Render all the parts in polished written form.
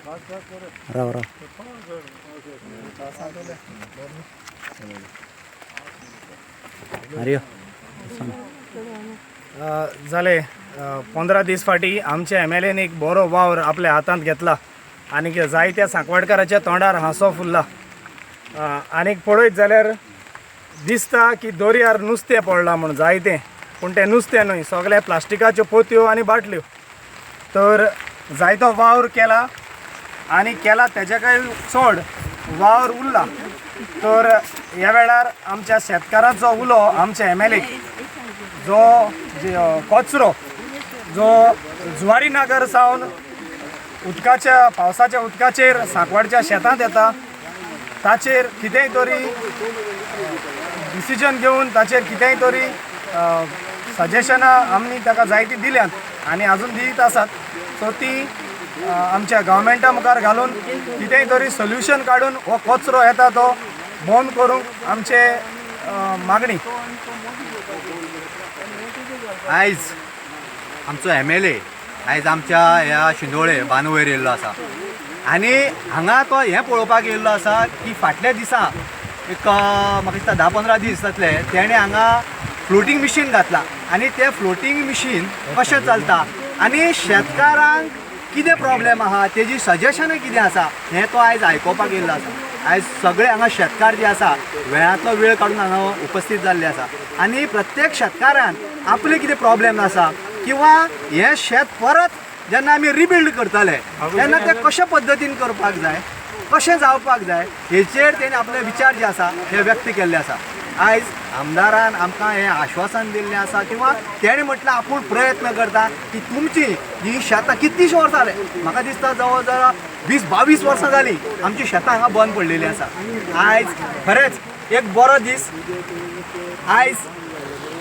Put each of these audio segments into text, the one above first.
राव राव अरे जाले 15 दीस फाटी आमच्या MLAन एक बरो वावर आपल्या हातांत घेतला आनी जायत्या सांकवाडकाराच्या तोंडार हांसो फुल्ला. आनीक पळयत जाल्यार दिसता की दोरयार नुस्तें पडलां म्हूण जायतें, पूण तें नुस्तें न्हय, सगळे प्लास्टिकाच्यो पोतयो आनी बाटल्यो. तर जायतो वावर केला आनी केला तेच्याकय चड वावर उरला. तर ह्या वेळार आमच्या शेतकाराचो उलो आमच्या MLAक जो कचरो जो जुवारी नगर सावन उदकाच्या पावसाच्या उदकाचेर सांकवाडच्या शेतांत येता ताचेर कितेंय तरी डिसिजन घेवन ताचेर कितेंय तरी सजेशनां आमी ताका जायती दिल्यात आनी आजून दित आसात. सो ती आमच्या गव्हर्मेंटा मुखार घालून कितेंय तरी सोल्युशन काडून हो कचरो येता तो बंद करूंक आमचे मागणी. आयज आमचो MLA आयज आमच्या ह्या शिंदोळे बांदवयर येयल्लो आसा आनी हांगा तो हें पळोवपाक येयल्लो आसा की फाटल्या दिसा एक म्हाका दिसता 10-15 दीस जातले तेणें हांगा फ्लोटींग मशीन घातला आनी तें फ्लोटींग मशीन कशें चलता आनी शेतकारांक कितें प्रॉब्लेम आहा तेजी सजेशनां कितें आसा हें तो आयज आयकोपाक येयल्लो आसा. आयज सगळे हांगा शेतकार जे आसा वेळांतलो वेळ काडून हांगा उपस्थित जाल्ले आसा आनी प्रत्येक शेतकारान आपले कितें प्रॉब्लेम आसा किंवा हें शेत परत जेन्ना आमी रिबिल्ड करतले तेन्ना तें कशे पद्दतीन करपाक जाय, कशें जावपाक जाय हेचेर तेणें आपले विचार जे आसा हे व्यक्त केल्ले आसा. आयज आमदारान आमकां हें आश्वासन दिल्लें आसा किंवा तेणें म्हटलां आपूण प्रयत्न करता की तुमची ही शेतां कितलींशीं वर्सां जाले, म्हाका दिसता जवळ जवळ 20-22 वर्सां जालीं आमची शेतां हांगा बंद पडलेलीं आसा. आयज खरेंच एक बरो दीस आयज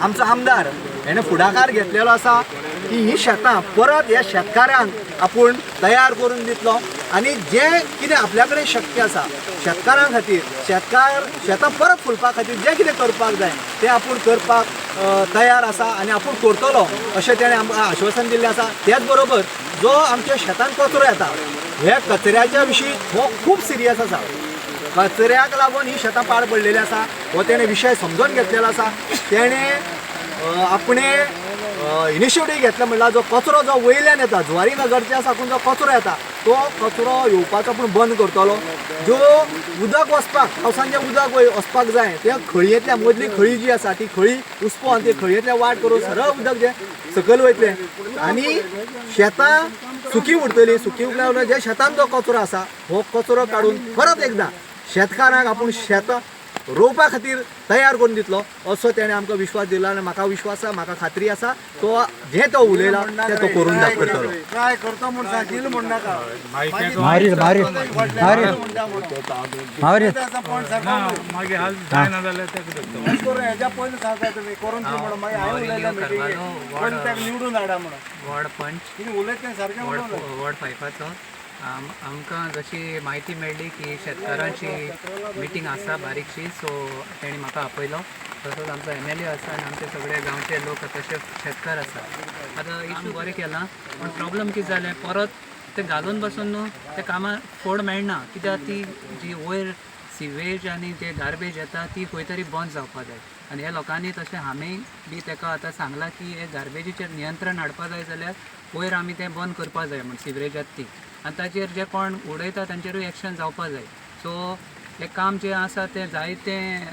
आमचो आमदार हेणें फुडाकार घेतलेलो आसा की ही शेतां परत ह्या शेतकाऱ्यांक आपूण तयार करून दितलो आनी जें कितें आपल्या कडेन शक्य आसा शेतकारां खातीर शेतां परत फुलपा खातीर जें कितें करपाक जाय तें आपूण करपाक तयार आसा आनी आपूण करतलो अशें तेणें आमकां आश्वासन दिल्लें आसा. त्याच बरोबर जो आमच्या शेतांत कचरो येता हे कचऱ्याच्या विशीं हो खूब सिरियस आसा. कचऱ्याक लागून ही शेतां पाड पडलेली आसा हो तेणें विशय समजून घेतलेलो आसा. तेणें आपणे इनिशिएटीव घेतला म्हणल्यार जो कचरो जो वयल्यान येता जुवारी नगरच्या साकून जो कचरो येता तो कचरो येवपाचो पूण बंद करतलो. जो उदक वचपाक पावसान जें उदक वचपाक जाय त्या खळयेंतल्या मदली खळी जी आसा ती खळी उसपोवन ती खळयेंतल्या वाट करून सरळ उदक जें सकयल वयतलें आनी शेतां सुकी उरतलीं. सुकी उरल्या उपरांत जे शेतांत जो कचरो आसा हो कचरो काडून परत एकदां शेतकारांक आपूण शेतां रोवपा खातीर तयार करून दितलो असो तेणें आमकां विश्वास दिला आनी म्हाका विश्वास आसा, म्हाका खात्री आसा तो जें तो उलयला तें तो करून दाखयतलो. ट्राय करतो म्हूण सांगिल्लें म्हण नाका मारील मारील मारील मारील मागीर हाल जायना जाल्यार तें करून हेज्या पयलीं सांगता तुमी करून दी म्हणून मागीर हांवें उलयलें मिटिंगेक पण ताका निवडून हाडा म्हणून वॉर्ड पंच कितें उलयत तें सारकें म्हणून वॉर्ड 5 आमकां जशी म्हायती मेळ्ळी की शेतकारांची मिटींग आसा बारीकशी, सो तेणी म्हाका आपयलो. तसोच आमचो MLA आसा आनी आमचे सगळे गांवचे लोक तशे शेतकार आसा. आतां इश्यू बरें केला पूण प्रॉब्लम कितें जालें परत ते घालून बसून न्हू ते कामां फोड मेळना कित्याक ती जी वयर सिवेज आनी ते गार्बेज येता ती खंय तरी बंद जावपाक जाय. आनी हे लोकांनी तशें हांवें बी ताका आतां सांगलां की हे गार्बेजीचेर नियंत्रण हाडपा जाय जाल्यार वयर आमी तें बंद करपा जाय म्हण सिवरेजात ती आनी ताचेर जे कोण उडयता तांचेरूय एक्शन जावपा जाय. सो हें काम जें आसा तें जायतें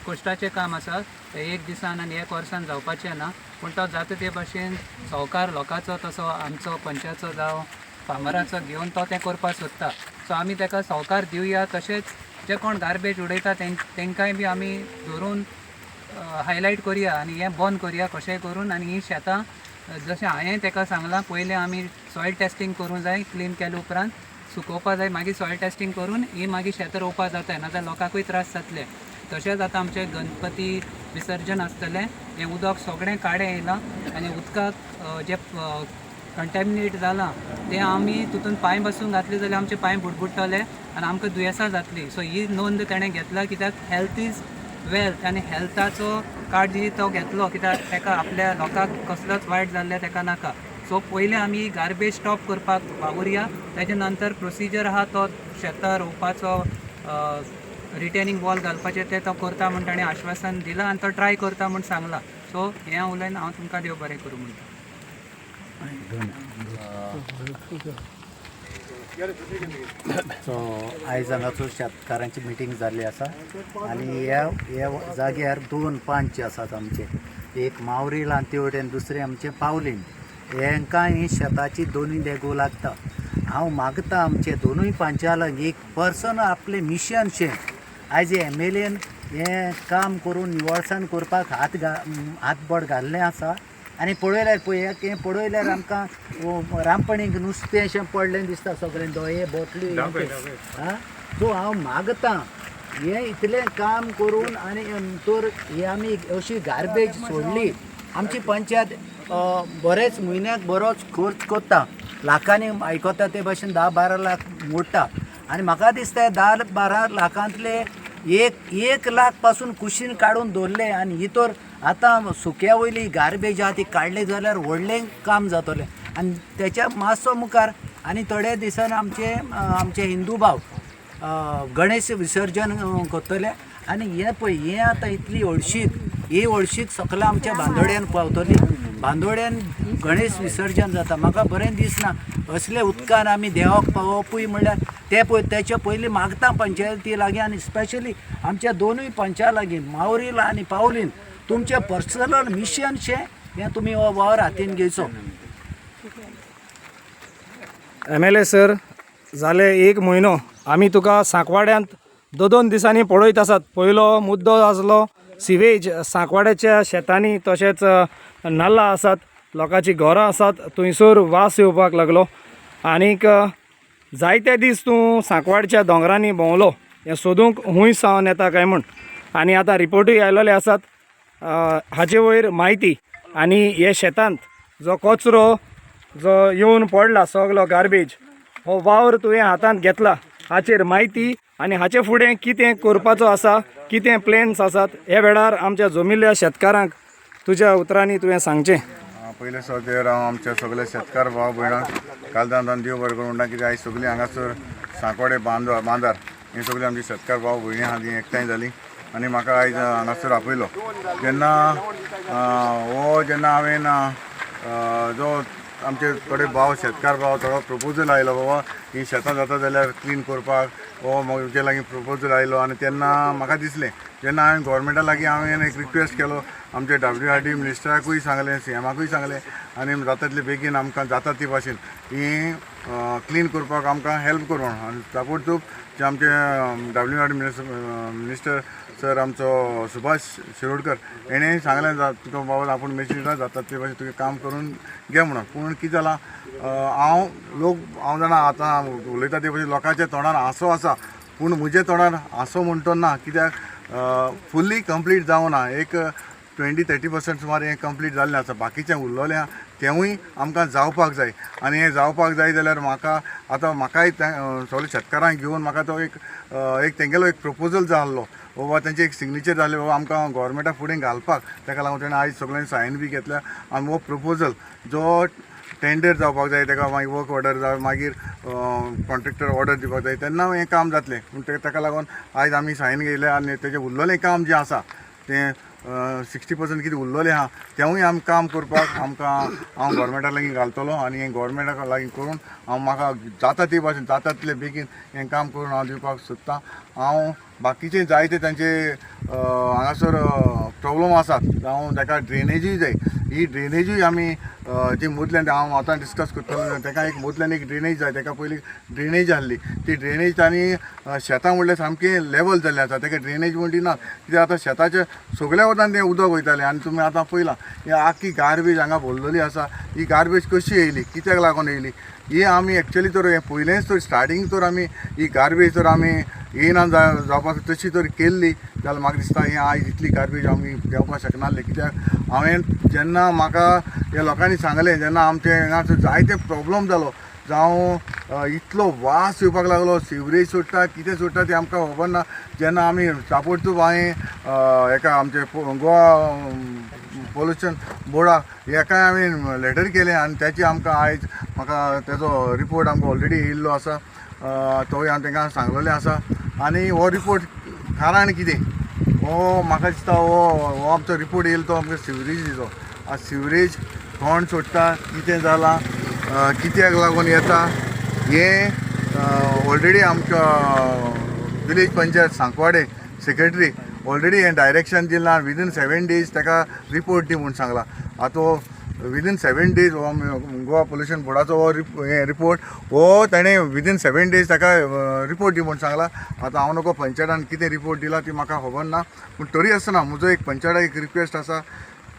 कश्टाचें काम आसा, तें एक दिसान आनी एक वर्सान जावपाचें ना. पूण तो जाता ते भाशेन सहकार लोकांचो तसो आमचो पंचाचो जावं फार्मराचो घेवन तो तें करपाक सोदता. सो आमी ताका सहकार दिवया. तशेंच जे कोण गार्बेज उडयता तेंकांय बी आमी धरून हायलायट करुया आनी हें बंद करुया कशेंय करून. आनी ही शेतां जशें हांवें ताका सांगलां पयलें आमी सॉयल टेस्टींग करूंक जाय, क्लीन केल्या उपरांत सुकोवपा जाय, मागीर सॉयल टेस्टींग करून ही मागीर शेतां रोवपा जाताय, नाजाल्यार लोकांकूय त्रास जातले. तशेंच आतां आमचें गणपती विसर्जन आसतलें हें उदक सगळें काडें येयलां आनी उदकाक जे कंटॅमिनेट जालां तें आमी तितून पांय बसून घातले जाल्यार आमचे पांय बुडबुडटले आनी आमकां दुयेंसां जातलीं. सो ही नोंद ताणें घेतला कित्याक हेल्थ इज वेल्थ आनी हेल्थाचो काळजी तो घेतलो कित्याक ताका आपल्या लोकांक कसलोच वायट जाल्लें ताका नाका. सो पयले आमी गार्बेज स्टॉप करपाक वावुरया, तेजे नंतर प्रोसिजर आहा तो शेतां रोवपाचो रिटेनिंग वॉल घालपाचें तें तो करता म्हण ताणें आश्वासन दिलां आनी तो ट्राय करता म्हण सांगला. सो हें उलयन हांव तुमकां देव बरें करूं म्हणटा. सो आयज हांगासर शेतकारांची मिटींग जाल्ली आसा आनी ह्या जाग्यार 2 पंच आसात आमचे, एक मावरील आनी ते वटेन दुसरें आमचें पावलीन. हेंकां ही शेताची दोनूय देगो लागता. हांव मागता आमचे दोनूय पंचालांक एक पर्सन आपलें मिशन शें आयज MLAन हें काम करून निवळसाण करपाक हातबोड घाल्लें आसा. आनी पळयल्यार हें पळयल्यार आमकां रामपणीक नुस्तें अशें पडलें दिसता, सगळें दोये बोटली. सो हांव मागतां हें इतलें काम करून आनी तर ही आमी अशी गार्बेज सोडली. आमची पंचायत बरेच म्हयन्याक बरोच खर्च करता, लाखांनी आयकता ते भाशेन 10-12 लाख मोडटा. आनी म्हाका दिसता 10-12 लाखांतले 1 लाख पासून कुशीन काडून दवरले आनी ही तर आतां सुक्या वयली गार्बेज आहा ती काडली जाल्यार व्हडलें काम जातलें. आनी तेच्या मातसो मुखार आनी थोड्या दिसान आमचे हिंदू भाव गणेश विसर्जन करतले. आनी हें आतां इतली हळशीक सकला आमच्या बांदोड्यान पावतली. बांदोड्यान गणेश विसर्जन जाता. म्हाका बरें दिसना असले उदकान आमी देवाक पावोवपूय म्हणल्यार तेच्या पयलीं मागता पंचायती लागीं आनी स्पेशली आमच्या दोनूय पंचा लागीं मावरील आनी पावलीन तुमचें पर्सनल मिशन शें हें तुमी हो वावर हातीन घेवचो. MLA सर, जाले 1 म्हयनो आमी तुका सांकवाड्यांत 2 दिसांनी पळयत आसात. पयलो मुद्दो आसलो सिवेज. सांकवाड्याच्या शेतांनी तशेंच नाल्लां आसात, लोकांची घरां आसात, थंयसर वास येवपाक लागलो. आनीक जायते दीस तूं सांकवाडच्या दोंगरांनी भोंवलो हें सोदूंक हूंय सावन येता काय म्हूण. आनी आतां रिपोर्टूय आयलेले आसात हाचे वयर म्हायती. आनी हे शेतांत जो कचरो जो येवन पडला सगलो गार्बेज, हो वावर तुवें हातांत घेतला हाचेर म्हायती आनी हाचे फुडें कितें करपाचो आसा, कितें प्लॅन्स आसात हे वेळार आमच्या जमिल्ल्या शेतकारांक तुज्या उतरांनी तुवें सांगचें. पयले सुवातेर हांव आमच्या सगळे शेतकार भाव भयणांक कालदान देव बरें करूं म्हणटा, कित्याक आयज सगळीं हांगासर सांकवाडे बांदार ही सगळीं आमची शेतकार भाव भयणी आहा ती एकठांय जाली आनी म्हाका आयज हांगासर आपयलो. जेन्ना हांवें जो आमचे थोडे भाव शेतकार भाव थोडो प्रपोजल आयलो, बाबा ही शेतां जाता जाल्यार क्लीन करपाक हो म्हजे लागीं प्रपोजल आयलो. आनी तेन्ना म्हाका दिसलें, जेन्ना हांवें गोवोरमेंटा लागीं हांवें एक रिक्वेस्ट केलो, आमचे WRD मिनिस्टराकूय सांगलें, CMाकूय सांगलें आनी जाता तितले बेगीन आमकां जाता ती भाशेन ही क्लीन करपाक आमकां हेल्प करूं. आनी ताबडतोब जे आमचे WRD मिनिस्टर सर आमचो सुभाष शिरोडकर हेणें सांगलें तुका बाबा आपूण मेशिनां जाता ते भाशेन तुवें काम करून घे म्हणून. पूण कितें जालां, हांव जाणा आतां उलयता ते भाशेन लोकांच्या तोंडार हांसो आसा, पूण म्हज्या तोंडार हांसो म्हणटो ना. कित्याक फुल्ली कंप्लीट जावं ना, एक 20-30% सुमार हें कंप्लीट जाल्लें आसा. बाकीचें उरलेलें आहा तेंवूय आमकां जावपाक जाय. आनी हें जावपाक जाय जाल्यार म्हाकाय सगळे शेतकारांक घेवन म्हाका तो एक तेंगेलो एक प्रपोजल जो आहलो, बाबा तेंचे एक सिग्नेचर जाले, बाबा आमकां गोवोरमेंटा फुडें घालपाक. ताका लागून तेणें आयज सगळ्यांनी सायन बी घेतल्या आनी हो प्रपोजल जो टेंडर जावपाक जाय, ताका मागीर वर्क ऑर्डर जावं, मागीर कॉन्ट्रॅक्टर ऑर्डर दिवपाक जाय, तेन्ना हें काम जातलें. पूण ताका लागून आयज आमी सायन घेयल्या आनी तेजें उरलेलें काम जें आसा तें 60% कितें उरलेलें आहा तेंवूय आमी काम करपाक हांव गोवोरमेंटा लागीं घालतलो. आनी हें गोवोरमेंटा लागीं करून म्हाका जाता ते भाशेन जाता तितले बेगीन हें काम करून हांव दिवपाक सोदतां. हांव बाकीचे जायते तांचे हांगासर प्रॉब्लम आसात, जावं ताका ड्रेनेजूय जाय. ही ड्रेनेजूय आमी जी मदल्यान हांव आतां डिस्कस करतलो, ताका एक मदल्यान एक ड्रेनेज जाय. ताका पयलीं ड्रेनेज आहली, ती ड्रेनेज आनी शेतां म्हणल्यार सामकें लेवल जाल्लें आसा, ताका ड्रेनेज म्हणटी ना. कित्याक आतां शेताच्या सगळ्या वटान तें उदक वयतालें आनी तुमी आतां पळयलां ही आख्खी गार्बेज हांगा भरलेली आसा. ही गार्बेज कशी येयली, कित्याक लागून येयली, ही आमी एक्चुअली तर हें पयलेंच तर स्टार्टींग तर आमी ही गार्बेज तर आमी येयना जावपाक तशी तर केल्ली जाल्यार म्हाका दिसता ही आयज इतली गार्बेज आमी घेवपाक शकनासले. कित्याक हांवें जेन्ना म्हाका ह्या लोकांनी सांगलें, जेन्ना आमचे हांगासर जायते प्रॉब्लम जालो, जावं इतलो वास येवपाक लागलो, सिवरेज सोडटा कितें सोडटा तें आमकां खबर ना. जेन्ना आमी ताबडतोब हांवें हेका आमचे गोवा पोल्युशन बोर्डाक हेका हांवें लेटर केलें आनी त्याची आमकां आयज म्हाका तेजो रिपोर्ट आमकां ऑलरेडी येयल्लो आसा तोय हांवें तांकां सांगलेलें आसा आनी हो रिपोर्ट कारण कितें हो म्हाका दिसता हो आमचो रिपोर्ट येयलो तो आमकां सिवरेजीचो आ सिवरेज कोण सोडटा कितें जालां कित्याक लागून येता हें ऑलरेडी आमच्या विलेज पंचायत सांकवाडे सेक्रेटरी ऑलरेडी हें डायरेक्शन दिलां विदीन 7 days ताका रिपोर्ट दी म्हूण सांगला आतां विदीन 7 days हो गोवा पोल्युशन बोर्डाचो हो रिपोर्ट हो ताणें विदीन 7 days ताका रिपोर्ट दी म्हूण सांगला आतां हांव नको पंचायतान कितें रिपोर्ट दिला ती म्हाका खबर ना पूण तरी आसतना म्हजो एक पंचायताक एक रिक्वेस्ट आसा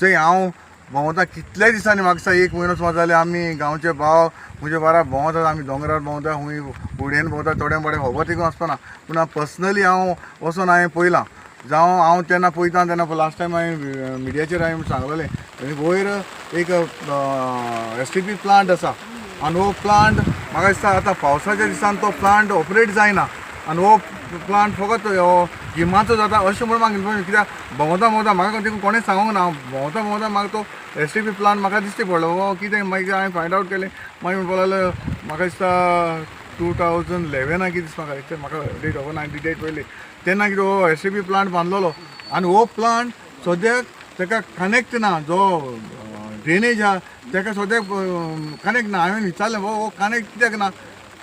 जंय हांव भोंवता कितल्या दिसांनी म्हाका दिसता 1 म्हयनो सुमार जाले आमी गांवचे भाव म्हजे बारा भोंवतात आमी दोंगरार भोंवता हुंय हुडेन भोंवता थोड्या मोडे खबर तिगून आसतना पूण पर्सनली हांव वचून हांवें पयलां जावं हांव तेन्ना पळयता तेन्ना लास्ट टायम हांवें मिडियाचेर हांवें सांगलेलें आनी वयर एक STP प्लांट आसा आनी हो प्लांट म्हाका दिसता आतां पावसाच्या दिसान तो प्लांट ऑपरेट जायना आनी हो प्लांट फकत गिमाचो जाता अशें म्हणून म्हाका इन्फॉर्मेशन कित्याक भोंवता म्हाका तिका कोणें सांगूंक ना भोंवता म्हाका तो STP प्लांट म्हाका दिश्टी पडलो हो कितें मागीर हांवें फायंड आवट केलें मागीर म्हणपाक लागलो म्हाका दिसता 2011 कितें दिसता म्हाका डेट खबर ना हांवें डेट पयली तेन्ना कितें हो STP प्लांट बांदलोलो आनी हो प्लांट सद्याक ताका कनेक्ट ना जो ड्रेनेज आहा ताका सद्याक कनेक्ट ना हांवें विचारलें हो कनेक्ट कित्याक ना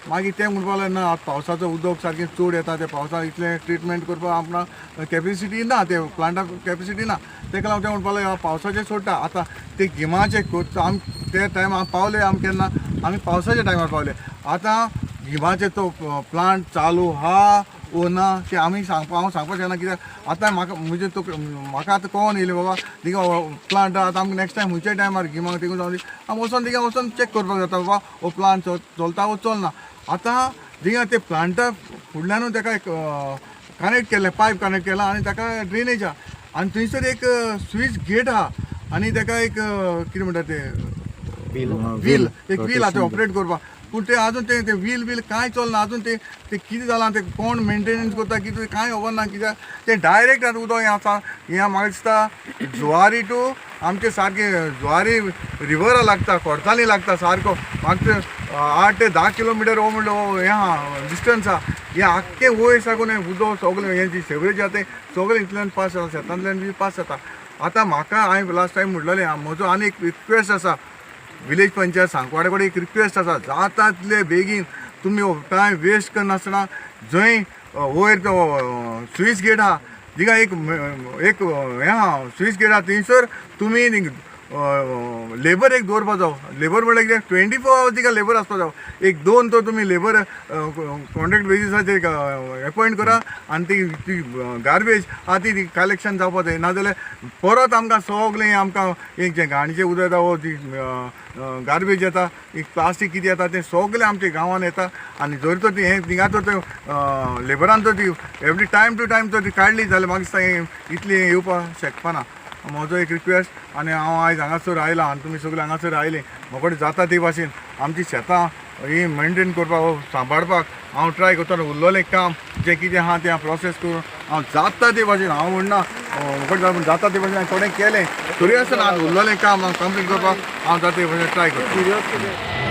मागीर ते म्हणपाक लागले ना पावसाचो उदक सारकें चड येता ते पावसाक इतलें ट्रिटमेंट करपाक आपणाक कॅपेसिटी ना ते प्लांटाक कॅपेसिटी ना ताका लागून ते म्हणपाक लागले पावसाचें सोडटा आतां ते गिमाचे आम ते टायम पावले आमी केन्ना आमी पावसाच्या टायमार पावले आतां गिमाचे तो प्लांट चालू हा ओ ना ते आमी हांव सांगपाक शकना कित्याक आतां म्हाका आतां कळोन येयलें बाबा थिंगा प्लांट आतां आमकां नेक्स्ट टायम खंयच्याय टायमार गिमाक थिंगा जावन आमी वचोन थिंगा वचोन चॅक करपाक जाता बाबा हो प्लांट चलता वो चलना आतां थिंगा ते प्लांटा फुडल्यानूच ताका एक कनेक्ट केलें पायप कनेक्ट केला आनी ताका ड्रेनेज आहा आनी थंयसर एक स्विच गेट आहा आनी ताका एक कितें म्हणटा ते व्हील आहा ते ऑपरेट करपाक पूण ते आजून ते व्हील कांय चलना आजून ते कितें जालां ते कोण मेंटेनन्स करता कितें कांय खबर ना कित्याक ते डायरेक्ट आतां उदक हें आसा हें म्हाका दिसता जुवारी टू आमचे सारके जुवारी रिवरा लागता कोडताली लागता सारको म्हाका 8 ते 10 किलोमिटर हो म्हणलो हें आहा डिस्टन्स आहा हें आख्खें वयर साकून हें उदक सगळें हें जी सेवरेज आहा तें सगळें इतल्यान पास जाता शेतांतल्यान बी पास जाता आतां म्हाका हांवें लास्ट टायम म्हणलेलें म्हजो आनी एक रिक्वेस्ट आसा विलेज पंचायत सांकवाडे कडेन एक रिक्वेस्ट आसा जाता तितले बेगीन तुमी टायम वेस्ट करनासतना जंय वयर तो स्विच गेट आहा थिंगा एक हें आहा स्विच गेट आहा थंयसर तुमी लेबर एक दवरपा जावो लेबर म्हळ्यार कितें 24 hours तिका लेबर आसपा जावो एक 2 तो तुमी लेबर कॉन्ट्रॅक्ट बेजिसाचेर एपॉयंट करा आनी ती गार्बेज आहा ती कलेक्शन जावपा जाय नाजाल्यार परत आमकां सगळें आमकां एक जें घाणीचें उदक येता वो ती गार्बेज येता एक प्लास्टीक कितें येता तें सगळें आमच्या गांवांत येता आनी जर तर हें थिंगा तर लेबरान तर ती एवरी टायम टू टायम तर ती काडली जाल्यार म्हाका दिसता हें इतलें येवपाक शकपाना म्हजो एक रिक्वेस्ट आनी हांव आयज हांगासर आयलां आनी तुमी सगळे हांगासर आयले म्हाका जाता ते भाशेन आमची शेतां ही मेंटेन करपाक सांबाळपाक हांव ट्राय करता उरलेलें काम जें कितें आहा तें प्रोसेस करून हांव जाता ते भाशेन हांव म्हणना म्हाका जाता ते भाशेन हांवें थोडें केलें तरी आसतना उरलेलें काम हांव कंप्लीट करपाक हांव जाता ते भाशेन ट्राय करता